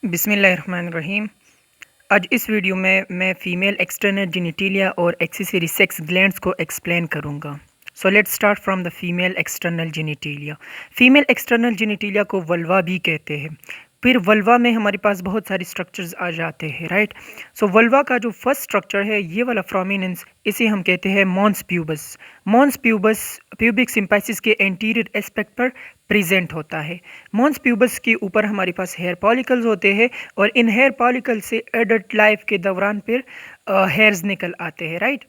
बिस्मिल्लाहिर्रहमानिर्रहीम। आज इस वीडियो में मैं फ़ीमेल एक्सटर्नल जेनिटेलिया और एक्सेसरी सेक्स ग्लैंड्स को एक्सप्लेन करूँगा। So let's start from the female external genitalia. Female external genitalia को वल्वा भी कहते हैं। फिर वल्वा में हमारे पास बहुत सारे स्ट्रक्चर्स आ जाते हैं, राइट। सो वल्वा का जो फर्स्ट स्ट्रक्चर है ये वाला प्रोमिनेंस, इसे हम कहते हैं mons pubis. Mons pubis pubic symphysis के एंटीरियर एस्पेक्ट पर प्रेजेंट होता है। मॉन्स प्यूबस के ऊपर हमारे पास हेयर पॉलिकल्स होते हैं और इन हेयर पॉलिकल से एडल्ट लाइफ के दौरान फिर हेयर्स निकल आते हैं, राइट।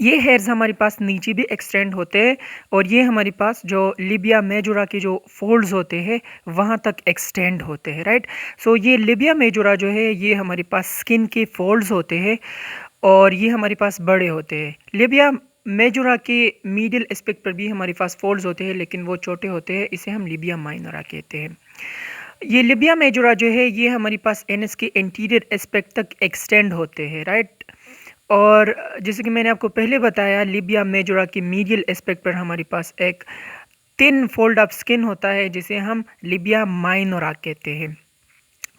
ये हेयर्स हमारे पास नीचे भी एक्सटेंड होते हैं और ये हमारे पास जो लिबिया मेजोरा के जो फोल्ड्स होते हैं वहाँ तक एक्सटेंड होते हैं, राइट। सो ये लिबिया मेजोरा जो है ये हमारे पास स्किन के फोल्ड्स होते हैं और ये हमारे पास बड़े होते हैं। लिबिया मेजोरा के मीडियल एस्पेक्ट पर भी हमारे पास फोल्ड्स होते हैं लेकिन वो छोटे होते हैं, इसे हम लिबिया माइनोरा कहते हैं। ये लिबिया मेजोरा जो है ये हमारे पास एनएस के इंटीरियर एस्पेक्ट तक एक्सटेंड होते हैं, राइट। और जैसे कि मैंने आपको पहले बताया, लिबिया मेजोरा के मीडियल एस्पेक्ट पर हमारे पास एक थिन फोल्ड ऑफ स्किन होता है जिसे हम लिबिया माइनोरा कहते हैं।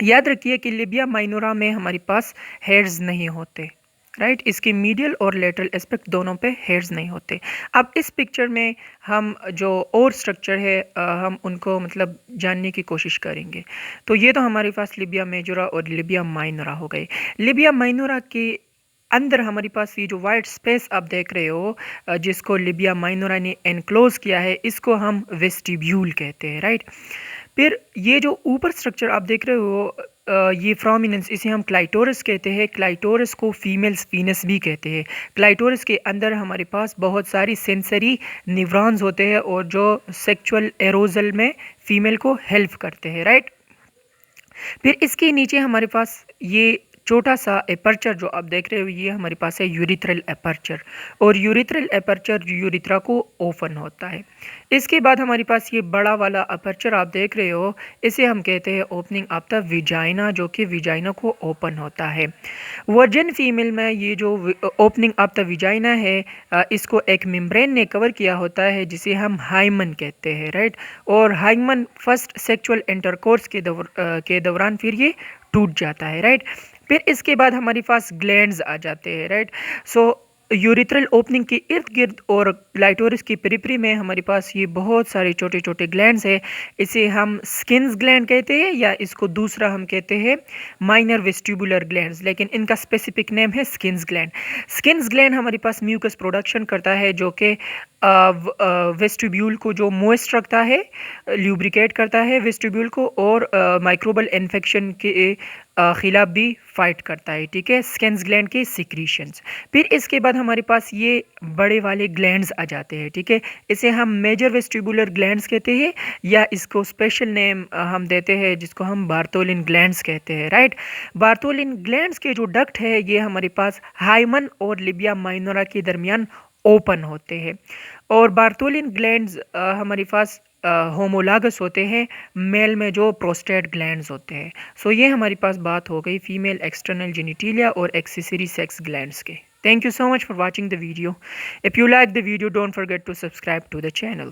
याद रखिए कि लिबिया माइनोरा में हमारे पास हेयर्स नहीं होते, राइट। इसके मीडियल और लेटरल एस्पेक्ट दोनों पे हेयर्स नहीं होते। अब इस पिक्चर में हम जो और स्ट्रक्चर है हम उनको मतलब जानने की कोशिश करेंगे। तो ये तो हमारे पास लिबिया मेजोरा और लिबिया माइनोरा हो गए। लिबिया माइनोरा के अंदर हमारे पास ये जो वाइट स्पेस आप देख रहे हो जिसको लिबिया माइनोरा ने एनक्लोज किया है, इसको हम वेस्टिब्यूल कहते हैं, राइट। फिर ये जो ऊपर स्ट्रक्चर आप देख रहे हो ये फ्रोमिनेंस, इसे हम क्लाइटोरस कहते हैं। क्लाइटोरस को फीमेल्स पीनस भी कहते हैं। क्लाइटोरस के अंदर हमारे पास बहुत सारी सेंसरी न्यूरॉन्स होते हैं और जो सेक्सुअल एरोजल में फीमेल को हेल्प करते हैं, राइट। फिर इसके नीचे हमारे पास ये छोटा सा एपर्चर जो आप देख रहे हो ये हमारे पास है यूरिथ्रल एपर्चर, और यूरिथ्रल एपर्चर यूरिथ्रा को ओपन होता है। इसके बाद हमारे पास ये बड़ा वाला एपर्चर आप देख रहे हो, इसे हम कहते हैं ओपनिंग ऑफ द विजाइना, जो कि विजाइना को ओपन होता है। वर्जिन फीमेल में ये जो ओपनिंग ऑफ द विजाइना है इसको एक मेम्ब्रेन ने कवर किया होता है जिसे हम हाइमन कहते हैं, राइट। और हाइमन फर्स्ट सेक्सुअल इंटरकोर्स के दौरान फिर ये टूट जाता है, राइट। फिर इसके बाद हमारे पास ग्लैंड्स आ जाते हैं, राइट। सो यूरिथ्रल ओपनिंग के इर्द गिर्द और क्लाइटोरिस की पेरिफेरी में हमारे पास ये बहुत सारे छोटे छोटे ग्लैंड्स हैं। इसे हम स्किन्स ग्लैंड कहते हैं या इसको दूसरा हम कहते हैं माइनर वेस्टिबुलर ग्लैंड्स, लेकिन इनका स्पेसिफिक नेम है स्किन्स ग्लैंड। स्किन्स ग्लैंड हमारे पास म्यूकस प्रोडक्शन करता है जो कि वेस्टिब्यूल को जो मोइस्ट रखता है, ल्यूब्रिकेट करता है वेस्टिब्यूल को, और माइक्रोबल इन्फेक्शन के खिलाफ भी फाइट करता है, ठीक है, स्किन्स ग्लैंड के सिक्रीशंस। फिर इसके बाद हमारे पास ये बड़े वाले ग्लैंड्स आ जाते हैं, ठीक है। इसे हम मेजर वेस्टिबुलर ग्लैंड्स कहते हैं या इसको स्पेशल नेम हम देते हैं जिसको हम बार्टोलिन ग्लैंड्स कहते हैं, राइट। बार्टोलिन ग्लैंड्स के जो डक्ट है ये हमारे पास हाइमन और लिबिया माइनोरा के दरमियान ओपन होते हैं। और बार्टोलिन ग्लैंड्स हमारे पास होमोलागस होते हैं मेल में जो प्रोस्टेट ग्लैंड्स होते हैं। सो ये हमारे पास बात हो गई फीमेल एक्सटर्नल जेनिटेलिया और एक्सेसरी सेक्स ग्लैंड्स के। Thank you so much for watching the video. If you like the video, don't forget to subscribe to the channel.